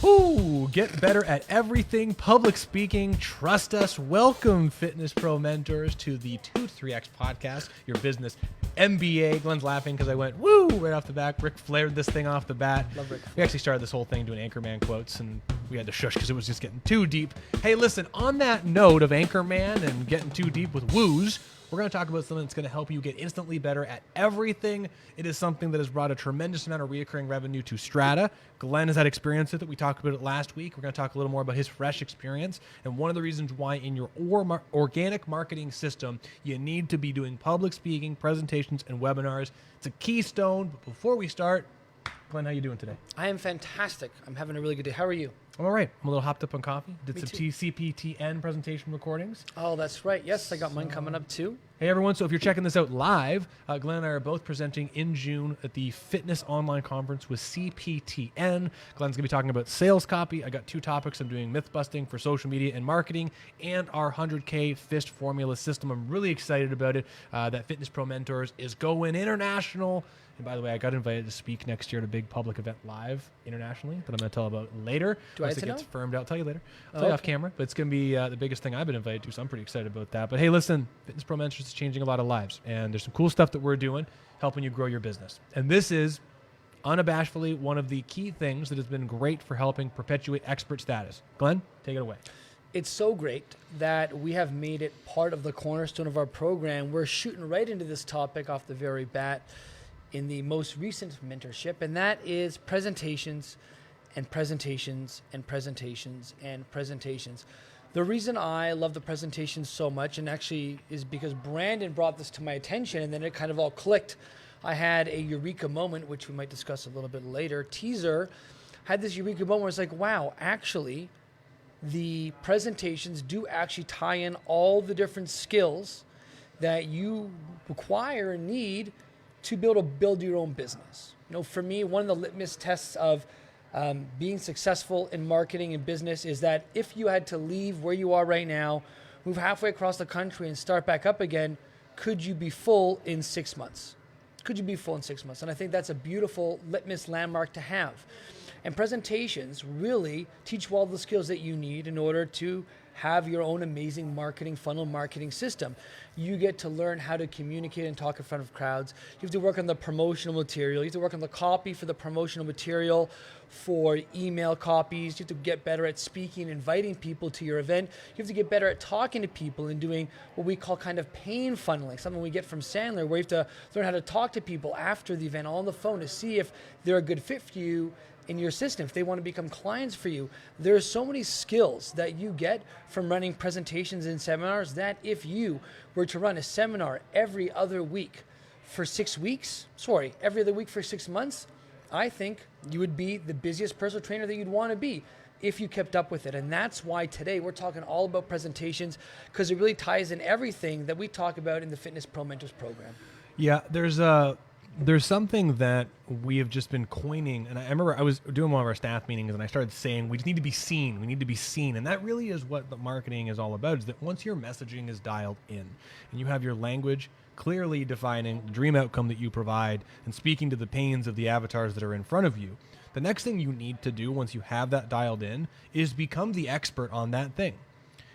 Ooh, get better at everything. Public speaking. Trust us. Welcome, Fitness Pro mentors, to the 2 to 3X podcast, your business MBA. Glenn's laughing because I went, woo, right off the bat. Rick flared this thing off the bat. Love Rick. We actually started this whole thing doing Anchorman quotes, and we had to shush because it was just getting too deep. Hey, listen, on that note of Anchorman and getting too deep with woos, we're going to talk about something that's going to help you get instantly better at everything. It is something that has brought a tremendous amount of recurring revenue to Strata. Glenn has had experience with it. We talked about it last week. We're going to talk a little more about his fresh experience and one of the reasons why in your organic marketing system, you need to be doing public speaking, presentations, and webinars. It's a keystone. But before we start, Glenn, how you doing today? I am fantastic. I'm having a really good day. How are you? I'm all right. I'm a little hopped up on coffee. Did Me some too. TCPTN presentation recordings. Oh, that's right. Yes, I got mine coming up too. Hey everyone, so if you're checking this out live, Glenn and I are both presenting in June at the Fitness Online Conference with CPTN. Glenn's going to be talking about sales copy. I got 2 topics. I'm doing myth busting for social media and marketing and our 100K fist formula system. I'm really excited about it. That Fitness Pro Mentors is going international. And by the way, I got invited to speak next year at a big public event live internationally that I'm going to tell about later. Do I Once have it to gets know? firmed out, I'll tell you later. I'll tell you off camera, but it's going to be the biggest thing I've been invited to, so I'm pretty excited about that. But hey, listen, Fitness Pro Mentors is changing a lot of lives, and there's some cool stuff that we're doing helping you grow your business. And this is unabashedly one of the key things that has been great for helping perpetuate expert status. Glenn, take it away. It's so great that we have made it part of the cornerstone of our program. We're shooting right into this topic off the very bat in the most recent mentorship, and that is presentations and presentations and presentations and presentations. The reason I love the presentations so much, and actually is because Brandon brought this to my attention, and then it kind of all clicked. I had a eureka moment, which we might discuss a little bit later. Teaser had this eureka moment where it's like, wow, actually, the presentations do actually tie in all the different skills that you require and need to be able to build your own business. You know, for me, one of the litmus tests of being successful in marketing and business is that if you had to leave where you are right now, move halfway across the country and start back up again, could you be full in 6 months? Could you be full in 6 months? And I think that's a beautiful litmus landmark to have. And presentations really teach you all the skills that you need in order to have your own amazing marketing funnel marketing system. You get to learn how to communicate and talk in front of crowds. You have to work on the promotional material. You have to work on the copy for the promotional material, for email copies. You have to get better at speaking, inviting people to your event. You have to get better at talking to people and doing what we call kind of pain funneling, something we get from Sandler, where you have to learn how to talk to people after the event on the phone to see if they're a good fit for you in your system, if they want to become clients for you. There are so many skills that you get from running presentations and seminars that if you were to run a seminar every other week for 6 weeks, every other week for 6 months, I think you would be the busiest personal trainer that you'd want to be if you kept up with it. And that's why today we're talking all about presentations, because it really ties in everything that we talk about in the Fitness Pro Mentors program. Yeah, there's something that we have just been coining, and I remember I was doing one of our staff meetings and I started saying we just need to be seen. We need to be seen. And that really is what the marketing is all about, is that once your messaging is dialed in and you have your language clearly defining the dream outcome that you provide and speaking to the pains of the avatars that are in front of you, the next thing you need to do once you have that dialed in is become the expert on that thing.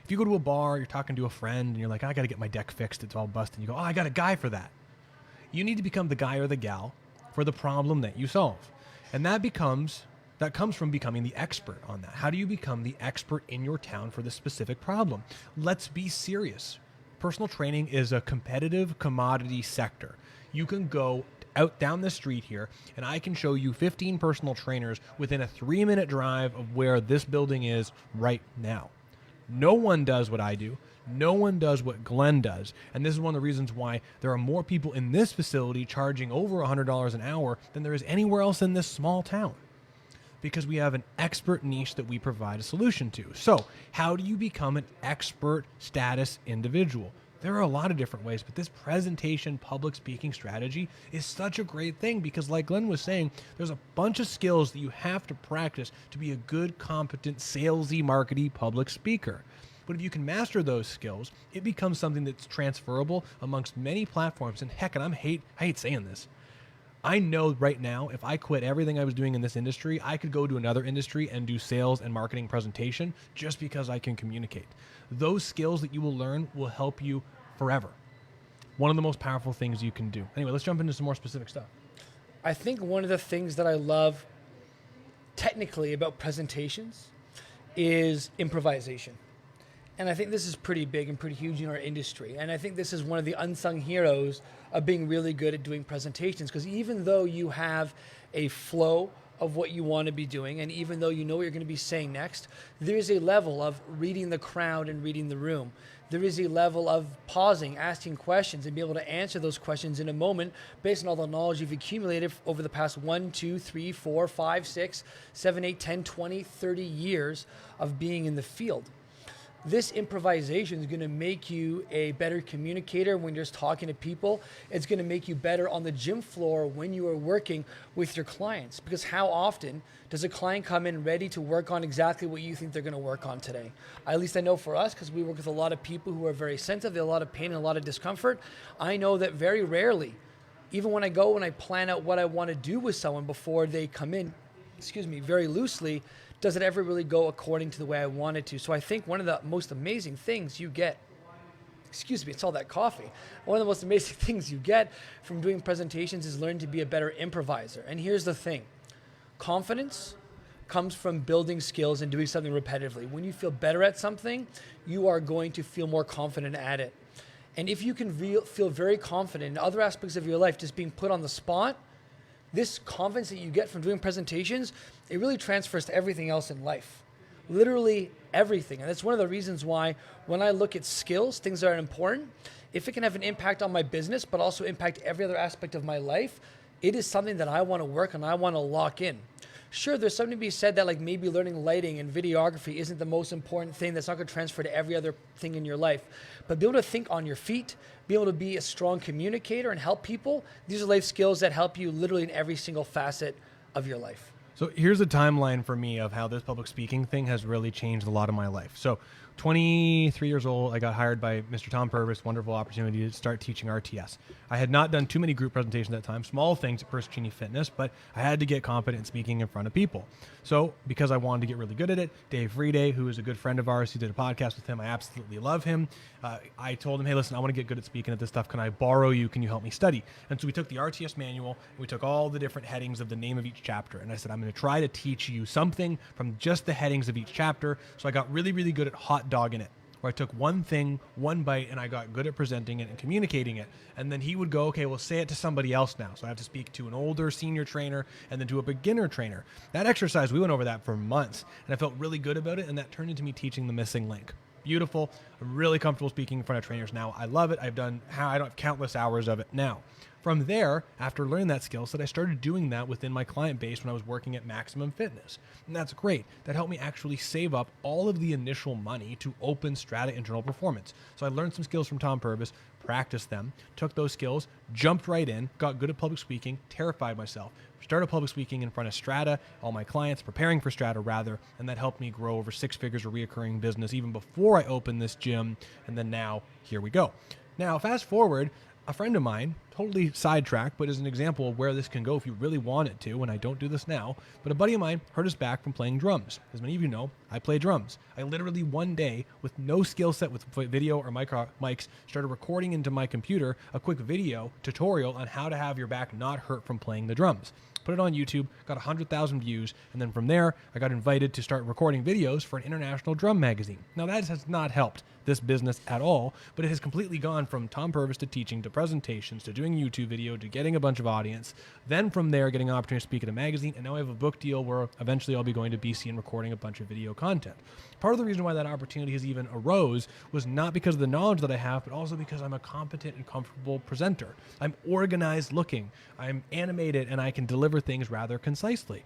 If you go to a bar, you're talking to a friend and you're like, I got to get my deck fixed, it's all busted. You go, oh, I got a guy for that. You need to become the guy or the gal for the problem that you solve. And that comes from becoming the expert on that. How do you become the expert in your town for the specific problem? Let's be serious. Personal training is a competitive commodity sector. You can go out down the street here and I can show you 15 personal trainers within a 3-minute drive of where this building is right now. No one does what I do. No one does what Glenn does. And this is one of the reasons why there are more people in this facility charging over $100 an hour than there is anywhere else in this small town. Because we have an expert niche that we provide a solution to. So how do you become an expert status individual? There are a lot of different ways, but this presentation public speaking strategy is such a great thing because like Glenn was saying, there's a bunch of skills that you have to practice to be a good, competent, salesy, markety public speaker. But if you can master those skills, it becomes something that's transferable amongst many platforms. And heck, and I hate saying this, I know right now, if I quit everything I was doing in this industry, I could go to another industry and do sales and marketing presentation just because I can communicate. Those skills that you will learn will help you forever. One of the most powerful things you can do. Anyway, let's jump into some more specific stuff. I think one of the things that I love technically about presentations is improvisation. And I think this is pretty big and pretty huge in our industry. And I think this is one of the unsung heroes of being really good at doing presentations, because even though you have a flow of what you want to be doing, and even though you know what you're going to be saying next, there's a level of reading the crowd and reading the room. There is a level of pausing, asking questions, and be able to answer those questions in a moment based on all the knowledge you've accumulated over the past 1, 2, 3, 4, 5, 6, 7, 8, 10, 20, 30 years of being in the field. This improvisation is going to make you a better communicator when you're just talking to people. It's going to make you better on the gym floor when you are working with your clients. Because how often does a client come in ready to work on exactly what you think they're going to work on today? At least I know for us, because we work with a lot of people who are very sensitive, they have a lot of pain and a lot of discomfort. I know that very rarely, even when I go and I plan out what I want to do with someone before they come in, very loosely, does it ever really go according to the way I want it to? So I think one of the most amazing things you get, it's all that coffee. One of the most amazing things you get from doing presentations is learning to be a better improviser. And here's the thing. Confidence comes from building skills and doing something repetitively. When you feel better at something, you are going to feel more confident at it. And if you can feel very confident in other aspects of your life, just being put on the spot, this confidence that you get from doing presentations, it really transfers to everything else in life. Literally everything. And that's one of the reasons why when I look at skills, things that are important, if it can have an impact on my business, but also impact every other aspect of my life, it is something that I want to work on, I want to lock in. Sure, there's something to be said that like maybe learning lighting and videography isn't the most important thing. That's not going to transfer to every other thing in your life. But be able to think on your feet, be able to be a strong communicator and help people, these are life skills that help you literally in every single facet of your life. So here's a timeline for me of how this public speaking thing has really changed a lot of my life. So 23 years old, I got hired by Mr. Tom Purvis, wonderful opportunity to start teaching RTS. I had not done too many group presentations at that time, small things at First Genie Fitness, but I had to get confident in speaking in front of people. So because I wanted to get really good at it, Dave Friday, who is a good friend of ours, who did a podcast with him, I absolutely love him. I told him, hey, listen, I want to get good at speaking at this stuff. Can I borrow you? Can you help me study? And so we took the RTS manual, and we took all the different headings of the name of each chapter. And I said, I'm going to try to teach you something from just the headings of each chapter. So I got really, really good at hot dogging it, where I took one thing, one bite, and I got good at presenting it and communicating it. And then he would go, okay, well, say it to somebody else now. So I have to speak to an older senior trainer and then to a beginner trainer. That exercise, we went over that for months, and I felt really good about it, and that turned into me teaching the missing link. Beautiful. I'm really comfortable speaking in front of trainers now. I love it. I don't have countless hours of it now. From there, after learning that skill set, I started doing that within my client base when I was working at Maximum Fitness. And that's great. That helped me actually save up all of the initial money to open Strata Internal Performance. So I learned some skills from Tom Purvis, practiced them, took those skills, jumped right in, got good at public speaking, terrified myself, started public speaking in front of Strata, all my clients, preparing for Strata rather, and that helped me grow over 6 figures of reoccurring business even before I opened this gym, and then now, here we go. Now, fast forward, a friend of mine, totally sidetracked, but as an example of where this can go if you really want it to, and I don't do this now, but a buddy of mine hurt his back from playing drums. As many of you know, I play drums. I literally one day, with no skill set with video or mics, started recording into my computer a quick video tutorial on how to have your back not hurt from playing the drums. Put it on YouTube, got 100,000 views, and then from there, I got invited to start recording videos for an international drum magazine. Now, that has not helped this business at all, but it has completely gone from Tom Purvis to teaching to presentations to doing YouTube video to getting a bunch of audience. Then from there, getting an opportunity to speak at a magazine, and now I have a book deal where eventually I'll be going to BC and recording a bunch of video content. Part of the reason why that opportunity has even arose was not because of the knowledge that I have, but also because I'm a competent and comfortable presenter. I'm organized looking, I'm animated, and I can deliver things rather concisely.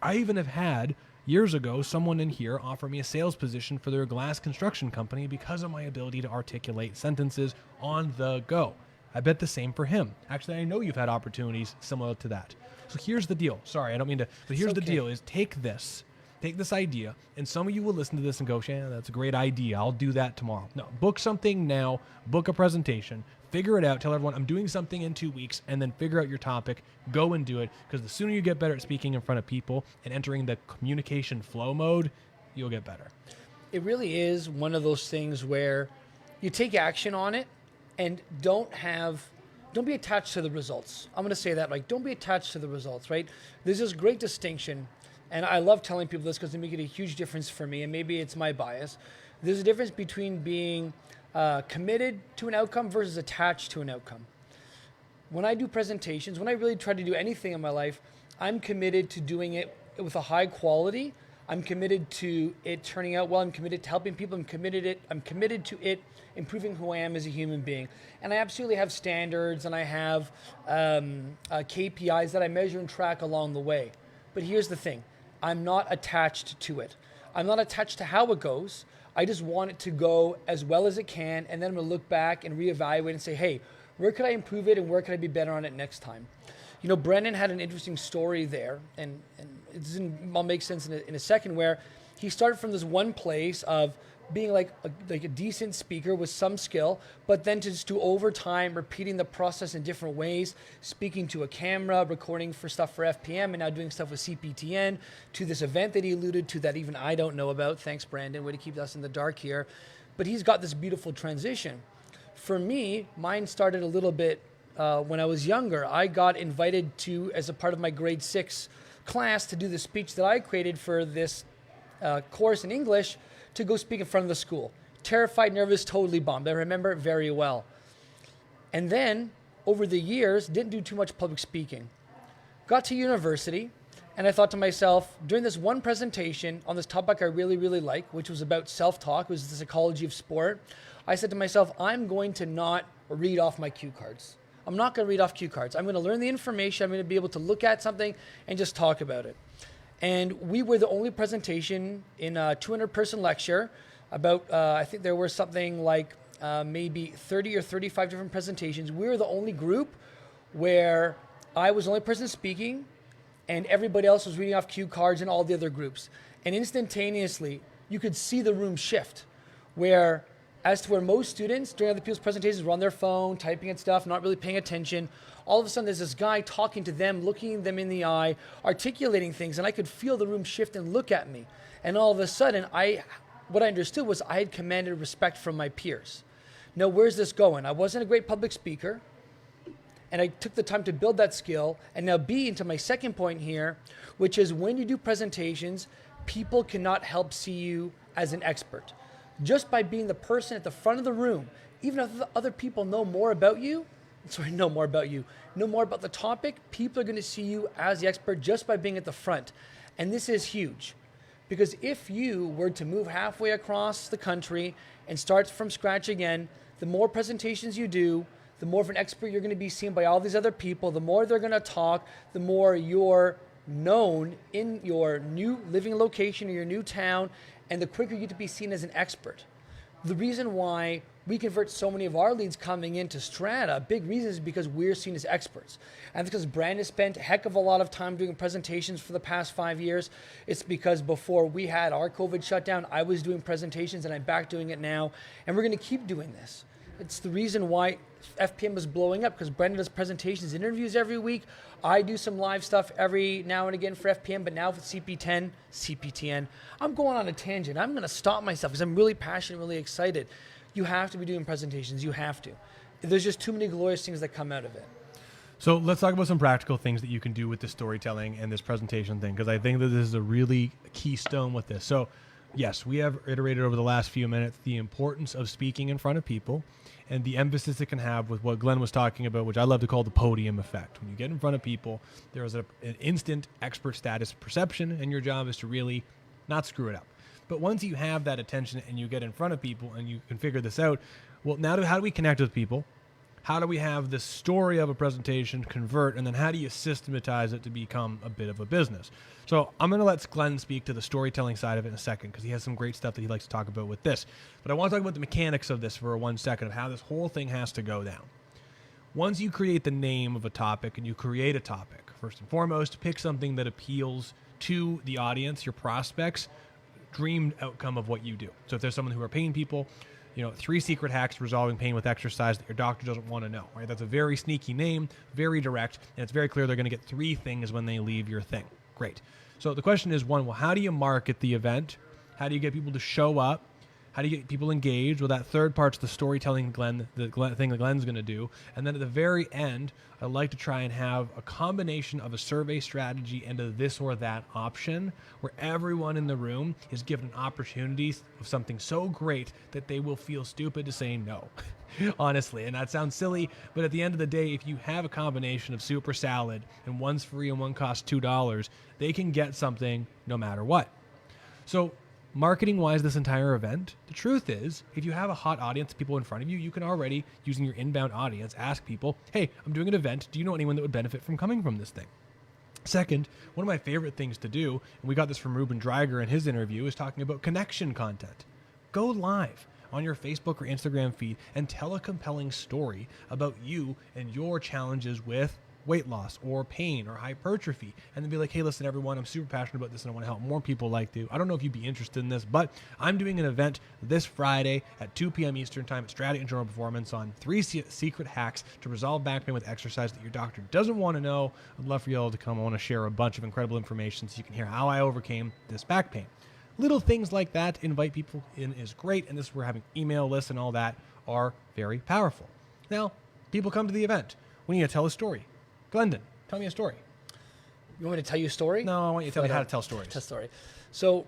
I even have had, years ago, someone in here offer me a sales position for their glass construction company because of my ability to articulate sentences on the go. I bet the same for him. Actually, I know you've had opportunities similar to that. So here's the deal. Sorry, I don't mean to, but here's the deal is take this idea, and some of you will listen to this and go, Shannon, that's a great idea. I'll do that tomorrow. No, book something now, book a presentation, figure it out. Tell everyone I'm doing something in 2 weeks, and then figure out your topic. Go and do it, because the sooner you get better at speaking in front of people and entering the communication flow mode, you'll get better. It really is one of those things where you take action on it and don't be attached to the results. I'm going to say that, like, don't be attached to the results, right? There's this great distinction, and I love telling people this because they make it a huge difference for me, and maybe it's my bias. There's a difference between being committed to an outcome versus attached to an outcome. When I do presentations, when I really try to do anything in my life, I'm committed to doing it with a high quality. I'm committed to it turning out well. I'm committed to helping people. I'm committed to it improving who I am as a human being. And I absolutely have standards, and I have KPIs that I measure and track along the way. But here's the thing. I'm not attached to it. I'm not attached to how it goes. I just want it to go as well as it can, and then I'm going to look back and reevaluate and say, hey, where could I improve it, and where could I be better on it next time? You know, Brendan had an interesting story there, and I'll make sense in a second, where he started from this one place of being like a decent speaker with some skill, but then to just do over time, repeating the process in different ways, speaking to a camera, recording for stuff for FPM, and now doing stuff with CPTN, to this event that he alluded to that even I don't know about. Thanks, Brandon. Way to keep us in the dark here. But he's got this beautiful transition. For me, mine started a little bit when I was younger. I got invited to, as a part of my grade 6 class, to do the speech that I created for this course in English, to go speak in front of the school. Terrified, nervous, totally bummed. I remember it very well. And then, over the years, didn't do too much public speaking. Got to university, and I thought to myself, during this one presentation on this topic I really, really like, which was about self-talk, it was the psychology of sport, I said to myself, I'm going to not read off my cue cards. I'm not going to read off cue cards. I'm going to learn the information. I'm going to be able to look at something and just talk about it. And we were the only presentation in a 200-person lecture. About, I think there were something like maybe 30 or 35 different presentations. We were the only group where I was the only person speaking, and everybody else was reading off cue cards in all the other groups. And instantaneously, you could see the room shift, where as to where most students during other people's presentations were on their phone, typing and stuff, not really paying attention. All of a sudden, there's this guy talking to them, looking them in the eye, articulating things, and I could feel the room shift and look at me. And all of a sudden, what I understood was I had commanded respect from my peers. Now, where's this going? I wasn't a great public speaker, and I took the time to build that skill. And now into my second point here, which is when you do presentations, people cannot help see you as an expert. Just by being the person at the front of the room, even if other people know more about the topic, people are going to see you as the expert just by being at the front. And this is huge, because if you were to move halfway across the country and start from scratch again, the more presentations you do, the more of an expert you're going to be seen by all these other people, the more they're going to talk, the more you're known in your new living location or your new town, and the quicker you get to be seen as an expert. The reason why we convert so many of our leads coming into Strata, a big reason is because we're seen as experts. And because Brandon spent a heck of a lot of time doing presentations for the past 5 years. It's because before we had our COVID shutdown, I was doing presentations, and I'm back doing it now. And we're going to keep doing this. It's the reason why FPM is blowing up, because Brendan does presentations, interviews every week. I do some live stuff every now and again for FPM, but now with CPTN, I'm going on a tangent. I'm going to stop myself because I'm really passionate, really excited. You have to be doing presentations. You have to. There's just too many glorious things that come out of it. So let's talk about some practical things that you can do with this storytelling and this presentation thing, because I think that this is a really keystone with this. So yes, we have iterated over the last few minutes the importance of speaking in front of people and the emphasis it can have with what Glenn was talking about, which I love to call the podium effect. When you get in front of people, there is an instant expert status perception, and your job is to really not screw it up. But once you have that attention and you get in front of people and you can figure this out, well, now how do we connect with people? How do we have the story of a presentation convert, and then how do you systematize it to become a bit of a business? So I'm going to let Glenn speak to the storytelling side of it in a second, because he has some great stuff that he likes to talk about with this. But I want to talk about the mechanics of this for 1 second, of how this whole thing has to go down. Once you create the name of a topic and you create a topic, first and foremost, pick something that appeals to the audience, your prospects, dreamed outcome of what you do. So if there's someone who are paying people, 3 secret hacks to resolving pain with exercise that your doctor doesn't want to know, right? That's a very sneaky name, very direct, and it's very clear they're going to get 3 things when they leave your thing. Great. So the question is, one, well, how do you market the event? How do you get people to show up? How do you get people engaged? Well, that third part's the storytelling thing that Glenn's going to do. And then at the very end, I like to try and have a combination of a survey strategy and a this or that option where everyone in the room is given an opportunity of something so great that they will feel stupid to say no, honestly. And that sounds silly, but at the end of the day, if you have a combination of soup or salad and one's free and one costs $2, they can get something no matter what. So marketing-wise, this entire event, the truth is, if you have a hot audience, people in front of you, you can already, using your inbound audience, ask people, hey, I'm doing an event. Do you know anyone that would benefit from coming from this thing? Second, one of my favorite things to do, and we got this from Ruben Dreiger in his interview, is talking about connection content. Go live on your Facebook or Instagram feed and tell a compelling story about you and your challenges with weight loss or pain or hypertrophy, and then be like, hey, listen, everyone, I'm super passionate about this and I want to help more people like you. I don't know if you'd be interested in this, but I'm doing an event this Friday at 2 p.m. Eastern time at Strategy and Journal Performance on 3 secret hacks to resolve back pain with exercise that your doctor doesn't want to know. I'd love for you all to come. I want to share a bunch of incredible information so you can hear how I overcame this back pain. Little things like that to invite people in is great, and this is where having email lists and all that are very powerful. Now, people come to the event. We need to tell a story. Glendon, tell me a story. You want me to tell you a story? No, I want you to tell me how to tell stories. Tell a story. So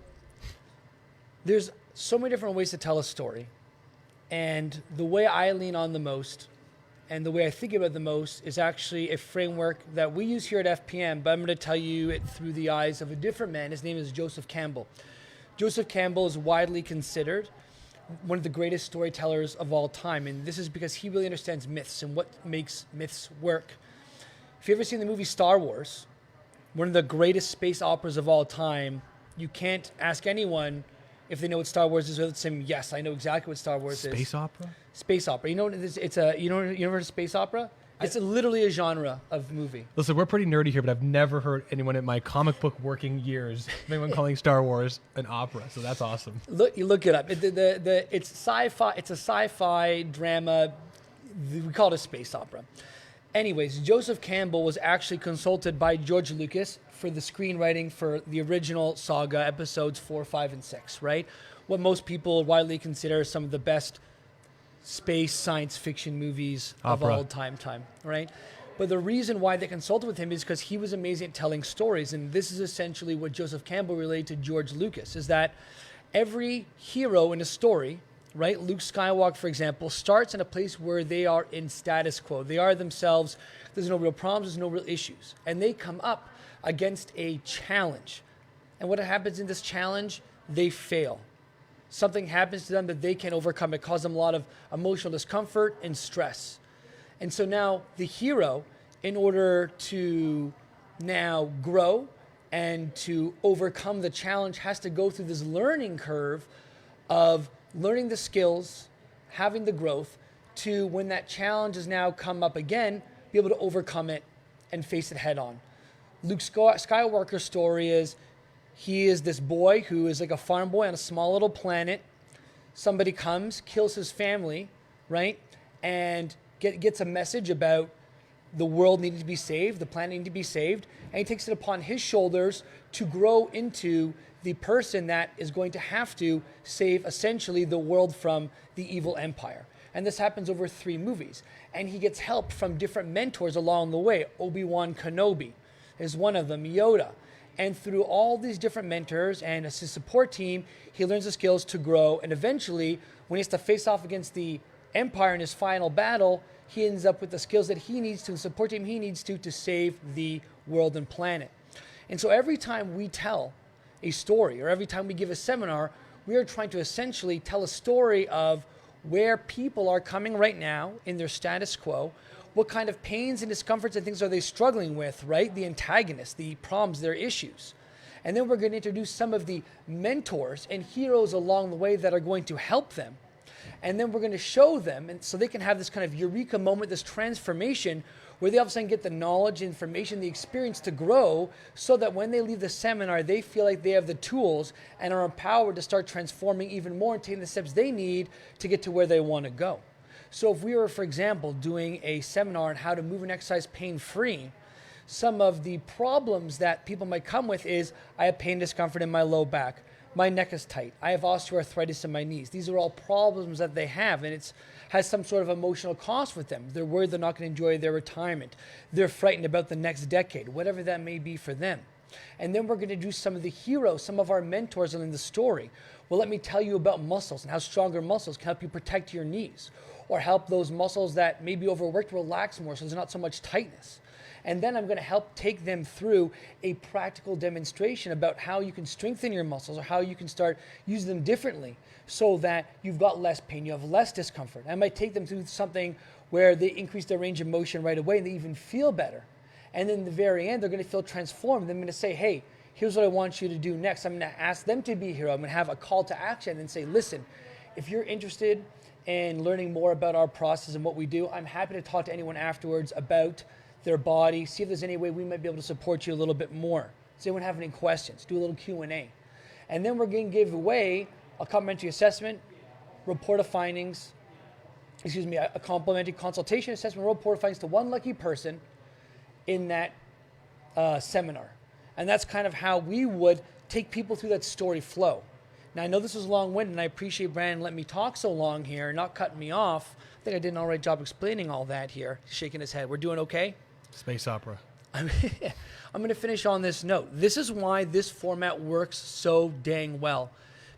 there's so many different ways to tell a story. And the way I lean on the most and the way I think about the most is actually a framework that we use here at FPM, but I'm going to tell you it through the eyes of a different man. His name is Joseph Campbell. Joseph Campbell is widely considered one of the greatest storytellers of all time. And this is because he really understands myths and what makes myths work. If you've ever seen the movie Star Wars, one of the greatest space operas of all time, you can't ask anyone if they know what Star Wars is without saying, yes, I know exactly what Star Wars is. Space opera? Space opera. You know, you ever heard of space opera? It's literally a genre of movie. Listen, we're pretty nerdy here, but I've never heard anyone in my comic book working years, anyone calling Star Wars an opera. So that's awesome. You look it up. It's sci-fi. It's a sci-fi drama. We call it a space opera. Anyways, Joseph Campbell was actually consulted by George Lucas for the screenwriting for the original saga, episodes 4, 5, and 6, right? What most people widely consider some of the best space science fiction movies of all time, right? But the reason why they consulted with him is because he was amazing at telling stories. And this is essentially what Joseph Campbell relayed to George Lucas, is that every hero in a story, right? Luke Skywalker, for example, starts in a place where they are in status quo. They are themselves. There's no real problems. There's no real issues. And they come up against a challenge. And what happens in this challenge? They fail. Something happens to them that they can't overcome. It causes them a lot of emotional discomfort and stress. And so now the hero, in order to now grow and to overcome the challenge, has to go through this learning curve of learning the skills, having the growth, to when that challenge has now come up again, be able to overcome it and face it head on. Luke Skywalker's story is, he is this boy who is like a farm boy on a small little planet. Somebody comes, kills his family, right? And gets a message about the world needing to be saved, the planet needing to be saved. And he takes it upon his shoulders to grow into the person that is going to have to save essentially the world from the evil empire. And this happens over 3 movies. And he gets help from different mentors along the way. Obi-Wan Kenobi is one of them, Yoda. And through all these different mentors and his support team, he learns the skills to grow. And eventually, when he has to face off against the Empire in his final battle, he ends up with the skills that he needs to, the support team he needs to save the world and planet. And so every time we tell a story, or every time we give a seminar, we are trying to essentially tell a story of where people are coming right now in their status quo. What kind of pains and discomforts and things are they struggling with, right? The antagonists, the problems, their issues. And then we're going to introduce some of the mentors and heroes along the way that are going to help them. And then we're going to show them, and so they can have this kind of eureka moment, this transformation where they all of a sudden get the knowledge, information, the experience to grow so that when they leave the seminar, they feel like they have the tools and are empowered to start transforming even more and taking the steps they need to get to where they want to go. So if we were, for example, doing a seminar on how to move and exercise pain-free, some of the problems that people might come with is, I have pain discomfort in my low back. My neck is tight. I have osteoarthritis in my knees. These are all problems that they have, and it has some sort of emotional cost with them. They're worried they're not going to enjoy their retirement. They're frightened about the next decade, whatever that may be for them. And then we're going to do some of the heroes, some of our mentors in the story. Well, let me tell you about muscles and how stronger muscles can help you protect your knees or help those muscles that may be overworked relax more so there's not so much tightness. And then I'm going to help take them through a practical demonstration about how you can strengthen your muscles or how you can start using them differently so that you've got less pain, you have less discomfort. I might take them through something where they increase their range of motion right away and they even feel better. And then in the very end, they're going to feel transformed. I'm going to say, hey, here's what I want you to do next. I'm going to ask them to be a hero. I'm going to have a call to action and say, listen, if you're interested in learning more about our process and what we do, I'm happy to talk to anyone afterwards about their body, see if there's any way we might be able to support you a little bit more. Does anyone have any questions? Do a little Q&A. And then we're going to give away a complimentary assessment, report of findings, a complimentary consultation assessment, report of findings to one lucky person in that seminar. And that's kind of how we would take people through that story flow. Now, I know this was long-winded, and I appreciate Brandon letting me talk so long here, not cutting me off. I think I did an all right job explaining all that here, shaking his head. We're doing okay? Space opera. I'm going to finish on this note. This is why this format works so dang well.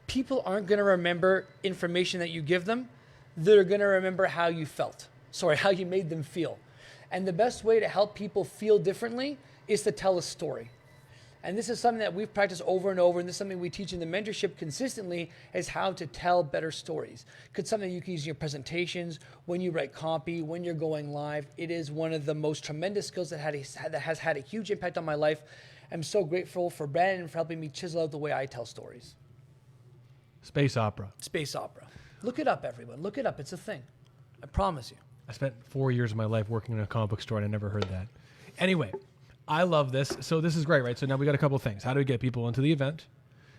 People aren't going to remember information that you give them. They're going to remember how you felt. How you made them feel. And the best way to help people feel differently is to tell a story. And this is something that we've practiced over and over, and this is something we teach in the mentorship consistently, is how to tell better stories. It's something you can use in your presentations, when you write copy, when you're going live. It is one of the most tremendous skills that has had a huge impact on my life. I'm so grateful for Brandon for helping me chisel out the way I tell stories. Space opera. Space opera. Look it up, everyone. Look it up. It's a thing. I promise you. I spent 4 years of my life working in a comic book store, and I never heard that. Anyway, I love this. So this is great, right? So now we got a couple of things. How do we get people into the event?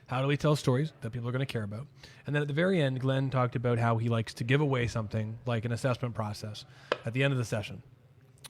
How do we tell stories that people are going to care about? And then at the very end, Glenn talked about how he likes to give away something like an assessment process at the end of the session.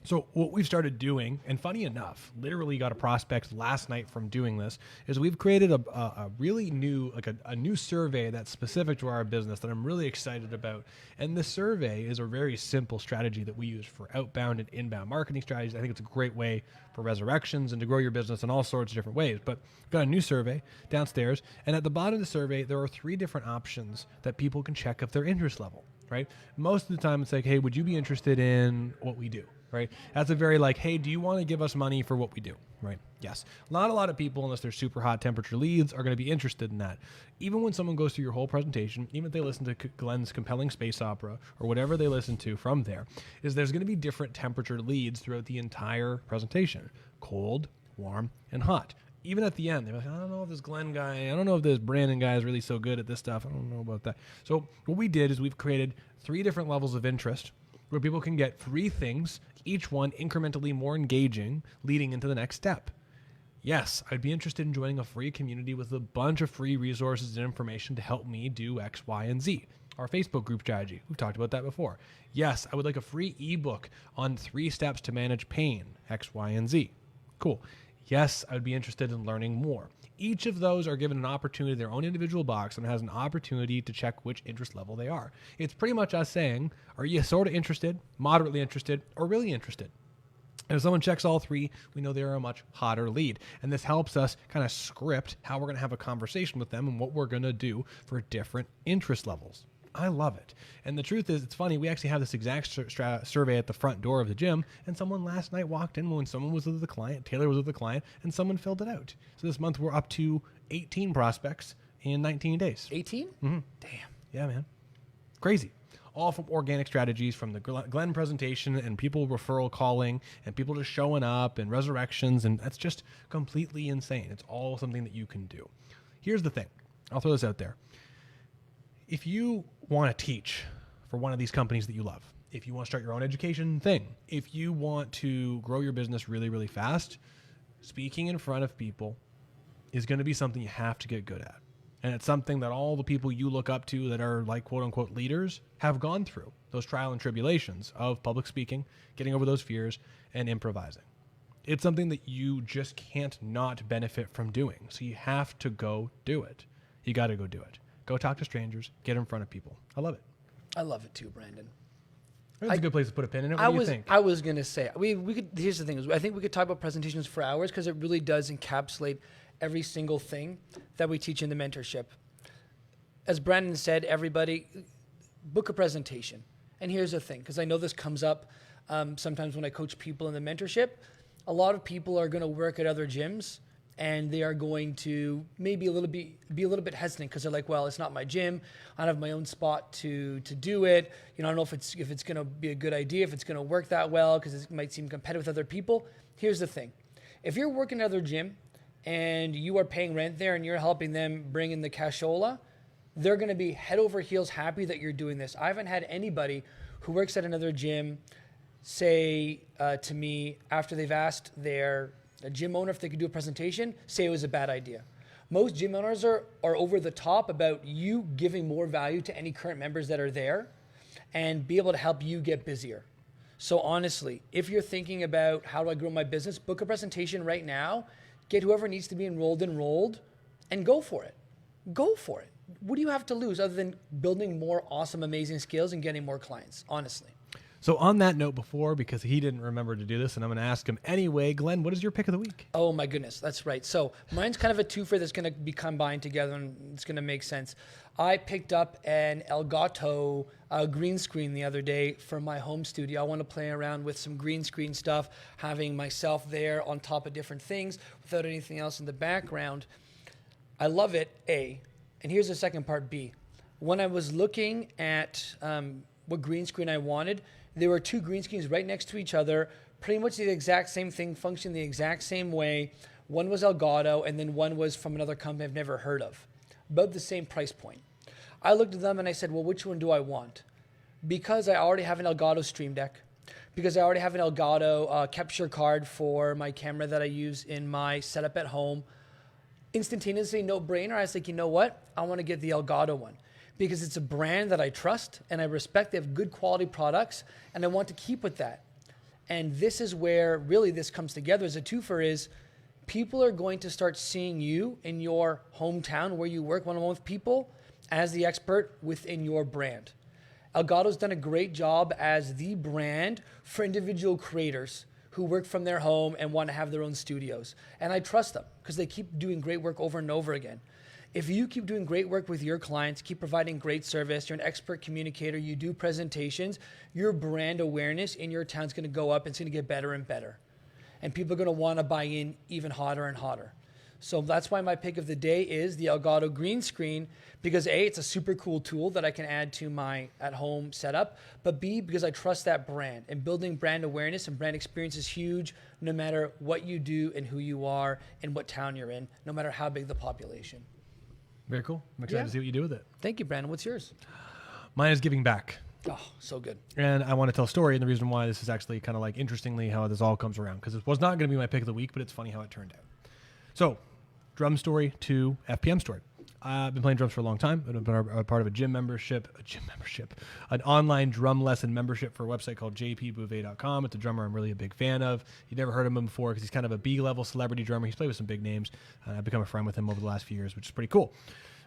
So what we've started doing, and funny enough, literally got a prospect last night from doing this, is we've created a really new, a new survey that's specific to our business that I'm really excited about. And this survey is a very simple strategy that we use for outbound and inbound marketing strategies. I think it's a great way for resurrections and to grow your business in all sorts of different ways. But we've got a new survey downstairs, and at the bottom of the survey, there are 3 different options that people can check if their interest level, right? Most of the time, it's like, hey, would you be interested in what we do? Right? That's a very hey, do you want to give us money for what we do? Right? Yes. Not a lot of people, unless they're super hot temperature leads, are going to be interested in that. Even when someone goes through your whole presentation, even if they listen to Glenn's compelling space opera or whatever they listen to from there, is there's going to be different temperature leads throughout the entire presentation. Cold, warm, and hot. Even at the end, they're like, I don't know if this Glenn guy, I don't know if this Brandon guy is really so good at this stuff. I don't know about that. So what we did is we've created 3 different levels of interest where people can get 3 things, each one incrementally more engaging, leading into the next step. Yes, I'd be interested in joining a free community with a bunch of free resources and information to help me do X, Y, and Z. Our Facebook group strategy, we've talked about that before. Yes, I would like a free ebook on 3 steps to manage pain, X, Y, and Z. Cool. Yes, I would be interested in learning more. Each of those are given an opportunity, their own individual box, and has an opportunity to check which interest level they are. It's pretty much us saying, are you sort of interested, moderately interested, or really interested? And if someone checks all 3, we know they're a much hotter lead. And this helps us kind of script how we're going to have a conversation with them and what we're going to do for different interest levels. I love it. And the truth is, it's funny, we actually have this exact survey at the front door of the gym, and someone last night walked in when someone was with the client, Taylor was with the client, and someone filled it out. So this month we're up to 18 prospects in 19 days. 18? Mm-hmm. Damn. Yeah, man. Crazy. All from organic strategies, from the Glenn presentation and people referral calling and people just showing up and resurrections, and that's just completely insane. It's all something that you can do. Here's the thing. I'll throw this out there. If you want to teach for one of these companies that you love, if you want to start your own education thing, if you want to grow your business really, really fast, speaking in front of people is going to be something you have to get good at. And it's something that all the people you look up to that are like quote unquote leaders have gone through, those trial and tribulations of public speaking, getting over those fears, and improvising. It's something that you just can't not benefit from doing. So you have to go do it. You got to go do it. Go talk to strangers, get in front of people. I love it. I love it too, Brandon. That's a good place to put a pin in it. What do you think? I was going to say, we could, here's the thing, is I think we could talk about presentations for hours because it really does encapsulate every single thing that we teach in the mentorship. As Brandon said, everybody book a presentation. And here's the thing, because I know this comes up sometimes when I coach people in the mentorship. A lot of people are going to work at other gyms and they are going to maybe be a little bit hesitant because they're like, well, it's not my gym. I don't have my own spot to do it. You know, I don't know if it's going to be a good idea, if it's going to work that well, because it might seem competitive with other people. Here's the thing. If you're working at another gym and you are paying rent there and you're helping them bring in the cashola, they're going to be head over heels happy that you're doing this. I haven't had anybody who works at another gym say to me after they've asked their gym owner if they could do a presentation, say it was a bad idea. Most gym owners are over the top about you giving more value to any current members that are there and be able to help you get busier. So honestly, if you're thinking about how do I grow my business, book a presentation right now, get whoever needs to be enrolled, and go for it. Go for it. What do you have to lose other than building more awesome, amazing skills and getting more clients, honestly? So on that note before, because he didn't remember to do this, and I'm going to ask him anyway, Glenn, what is your pick of the week? Oh my goodness, that's right. So mine's kind of a twofer that's going to be combined together and it's going to make sense. I picked up an Elgato green screen the other day for my home studio. I want to play around with some green screen stuff, having myself there on top of different things without anything else in the background. I love it, A. And here's the second part, B. When I was looking at what green screen I wanted, there were two green screens right next to each other, pretty much the exact same thing, functioned the exact same way. One was Elgato, and then one was from another company I've never heard of, about the same price point. I looked at them and I said, well, which one do I want? Because I already have an Elgato Stream Deck, because I already have an Elgato capture card for my camera that I use in my setup at home, instantaneously, no-brainer, I was like, you know what? I want to get the Elgato one because it's a brand that I trust and I respect. They have good quality products, and I want to keep with that. And this is where really this comes together as a twofer is people are going to start seeing you in your hometown where you work one-on-one with people as the expert within your brand. Elgato's done a great job as the brand for individual creators who work from their home and want to have their own studios. And I trust them because they keep doing great work over and over again. If you keep doing great work with your clients, keep providing great service, you're an expert communicator, you do presentations, your brand awareness in your town is going to go up and it's going to get better and better. And people are going to want to buy in even hotter and hotter. So that's why my pick of the day is the Elgato green screen because A, it's a super cool tool that I can add to my at-home setup, but B, because I trust that brand. And building brand awareness and brand experience is huge no matter what you do and who you are and what town you're in, no matter how big the population. Very cool. I'm excited to see what you do with it. Thank you, Brandon. What's yours? Mine is giving back. Oh, so good. And I want to tell a story, and the reason why this is actually kind of like interestingly how this all comes around, because it was not going to be my pick of the week, but it's funny how it turned out. So, drum story to FPM story. I've been playing drums for a long time. I've been a part of an online drum lesson membership for a website called jpbouvet.com. It's a drummer I'm really a big fan of. You've never heard of him before because he's kind of a B-level celebrity drummer. He's played with some big names. I've become a friend with him over the last few years, which is pretty cool.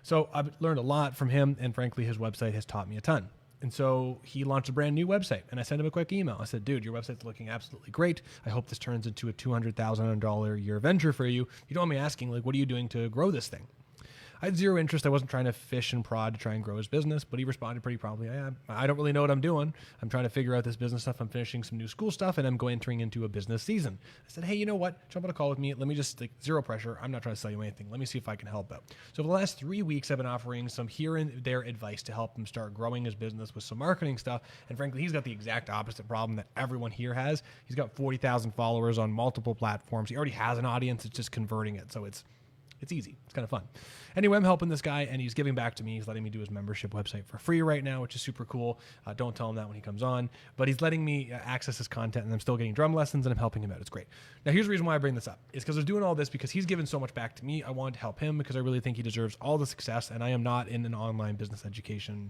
So I've learned a lot from him, and frankly, his website has taught me a ton. And so he launched a brand new website, and I sent him a quick email. I said, dude, your website's looking absolutely great. I hope this turns into a $200,000 a year venture for you. You don't want me asking, like, what are you doing to grow this thing? I had zero interest. I wasn't trying to fish and prod to try and grow his business, but he responded pretty promptly. I don't really know what I'm doing. I'm trying to figure out this business stuff. I'm finishing some new school stuff, and I'm entering into a business season. I said, hey, you know what? Jump on a call with me. Let me just, zero pressure. I'm not trying to sell you anything. Let me see if I can help out. So for the last 3 weeks, I've been offering some here and there advice to help him start growing his business with some marketing stuff. And frankly, he's got the exact opposite problem that everyone here has. He's got 40,000 followers on multiple platforms. He already has an audience. It's just converting it. So it's It's easy. It's kind of fun. Anyway, I'm helping this guy, and he's giving back to me. He's letting me do his membership website for free right now, which is super cool. Don't tell him that when he comes on. But he's letting me access his content, and I'm still getting drum lessons, and I'm helping him out. It's great. Now, here's the reason why I bring this up. Is because I was doing all this because he's given so much back to me. I wanted to help him because I really think he deserves all the success, and I am not in an online business education